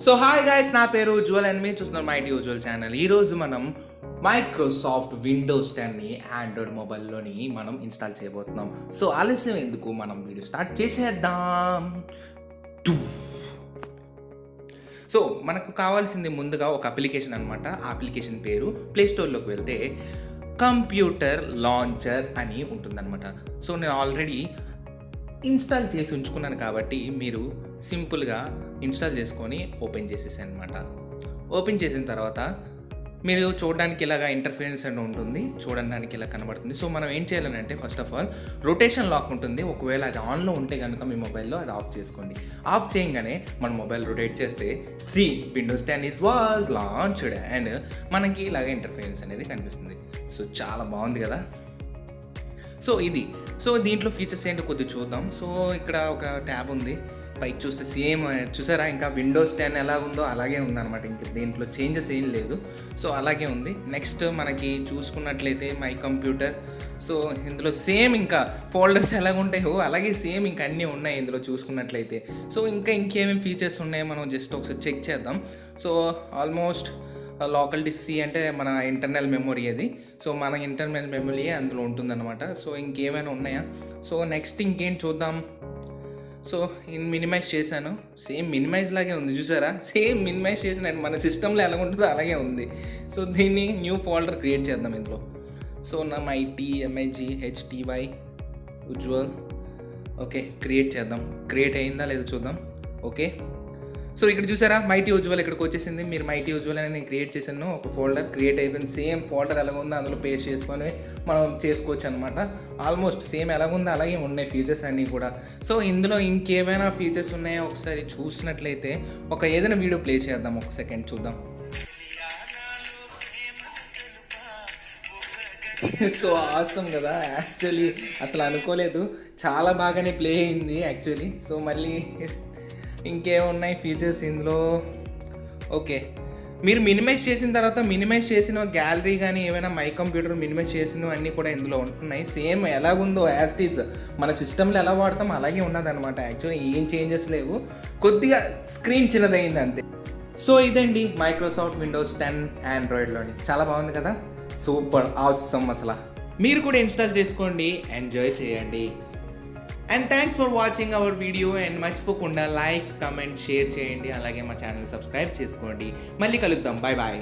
So hi guys, నా పేరు Ujjwal and మీరు చూస్తున్నారు మైటీ ఉజ్వల్ ఛానల్. ఈరోజు మనం మైక్రోసాఫ్ట్ విండోస్ 10ని ఆండ్రాయిడ్ మొబైల్లోని మనం ఇన్స్టాల్ చేయబోతున్నాం. సో ఆలస్యం ఎందుకు, మనం వీడియో స్టార్ట్ చేసేద్దాం. సో మనకు కావాల్సింది ముందుగా ఒక అప్లికేషన్ అనమాట. ఆ అప్లికేషన్ పేరు ప్లేస్టోర్లోకి వెళ్తే కంప్యూటర్ లాంచర్ అని ఉంటుందన్నమాట. సో నేను ఆల్రెడీ ఇన్స్టాల్ చేసి ఉంచుకున్నాను కాబట్టి మీరు సింపుల్గా ఇన్స్టాల్ చేసుకొని ఓపెన్ చేసేసాను అనమాట. ఓపెన్ చేసిన తర్వాత మీరు చూడడానికి ఇలాగా ఇంటర్ఫేరెన్స్ అని ఉంటుంది, చూడడానికి ఇలా కనబడుతుంది. సో మనం ఏం చేయాలంటే first of all rotation lock ఉంటుంది. ఒకవేళ అది ఆన్లో ఉంటే కనుక మీ మొబైల్లో అది ఆఫ్ చేసుకోండి. ఆఫ్ చేయగానే మన మొబైల్ రొటేట్ చేస్తే విండోస్ 10 వాజ్ లాంచ్డ్ అండ్ మనకి ఇలాగ ఇంటర్ఫేరెన్స్ అనేది కనిపిస్తుంది. సో చాలా బాగుంది కదా. సో దీంట్లో ఫీచర్స్ ఏంటో కొద్దిగా చూద్దాం. సో ఇక్కడ ఒక ట్యాబ్ ఉంది, పైకి చూస్తే సేమ్ చూసారా, ఇంకా విండోస్ 10 ఎలా ఉందో అలాగే ఉందన్నమాట. ఇంక దీంట్లో చేంజెస్ ఏం లేదు. సో అలాగే ఉంది. నెక్స్ట్ మనకి చూసుకున్నట్లయితే మై కంప్యూటర్. సో ఇందులో సేమ్ ఇంకా ఫోల్డర్స్ ఎలాగ ఉంటాయో అలాగే సేమ్ ఇంకా అన్నీ ఉన్నాయి ఇందులో చూసుకున్నట్లయితే. సో ఇంకేమేమి ఫీచర్స్ ఉన్నాయో మనం జస్ట్ ఒకసారి చెక్ చేద్దాం. సో ఆల్మోస్ట్ లోకల్ డిస్సి అంటే మన ఇంటర్నల్ మెమొరీ అది. సో మన ఇంటర్నల్ మెమొరీ అందులో ఉంటుందన్నమాట. సో ఇంకేమైనా ఉన్నాయా? సో నెక్స్ట్ ఇంకేం చూద్దాం. సో మినిమైజ్ చేశాను, సేమ్ మినిమైజ్ లాగే ఉంది చూసారా, సేమ్ మినిమైజ్ చేసినట్టు మన సిస్టంలో ఎలా ఉంటుందో అలాగే ఉంది. సో దీన్ని న్యూ ఫోల్డర్ క్రియేట్ చేద్దాం ఇందులో. సో నా MIT ఉజ్వల్ ఓకే క్రియేట్ చేద్దాం. క్రియేట్ అయిందా లేదో చూద్దాం. ఓకే, సో ఇక్కడ చూసారా మైటీ ఉజ్వల్ ఇక్కడికి వచ్చేసింది. మీరు మైటీ ఉజ్వల్ అని నేను క్రియేట్ చేశాను, ఒక ఫోల్డర్ క్రియేట్ అయిపోయింది. సేమ్ ఫోల్డర్ ఎలా ఉందో అందులో పేస్ట్ చేసుకొని మనం చేసుకోవచ్చు అనమాట. ఆల్మోస్ట్ సేమ్ ఎలా ఉందో అలాగే ఉన్నాయి ఫీచర్స్ అన్నీ కూడా. సో ఇందులో ఇంకేమైనా ఫీచర్స్ ఉన్నాయో ఒకసారి చూసినట్లయితే ఏదైనా వీడియో ప్లే చేద్దాం, ఒక సెకండ్ చూద్దాం. సో ఆసమ్ కదా, యాక్చువల్లీ అసలు అనుకోలేదు, చాలా బాగానే ప్లే అయింది యాక్చువల్లీ. సో మళ్ళీ ఇంకేమున్నాయి ఫీచర్స్ ఇందులో? ఓకే, మీరు మినిమైజ్ చేసిన తర్వాత మినిమైజ్ చేసిన గ్యాలరీ కానీ ఏమైనా మై కంప్యూటర్ మినిమైజ్ చేసిన అన్నీ కూడా ఇందులో ఉంటున్నాయి. సేమ్ ఎలాగుందో యాజ్ ఇట్ ఈజ్ మన సిస్టంలో ఎలా వాడతాం అలాగే ఉన్నదన్నమాట. యాక్చువల్లీ ఏం చేంజెస్ లేవు, కొద్దిగా స్క్రీన్ చిన్నదైంది అంతే. సో ఇదండి మైక్రోసాఫ్ట్ విండోస్ 10 ఆండ్రాయిడ్లోని. చాలా బాగుంది కదా, సూపర్ ఆసమ్. అసలు మీరు కూడా ఇన్స్టాల్ చేసుకోండి, ఎంజాయ్ చేయండి. And thanks for watching our video. And మర్చిపోకుండా లైక్, కమెంట్, షేర్ చేయండి. అలాగే మా ఛానల్ సబ్స్క్రైబ్ చేసుకోండి. మళ్ళీ కలుద్దాం. Bye bye.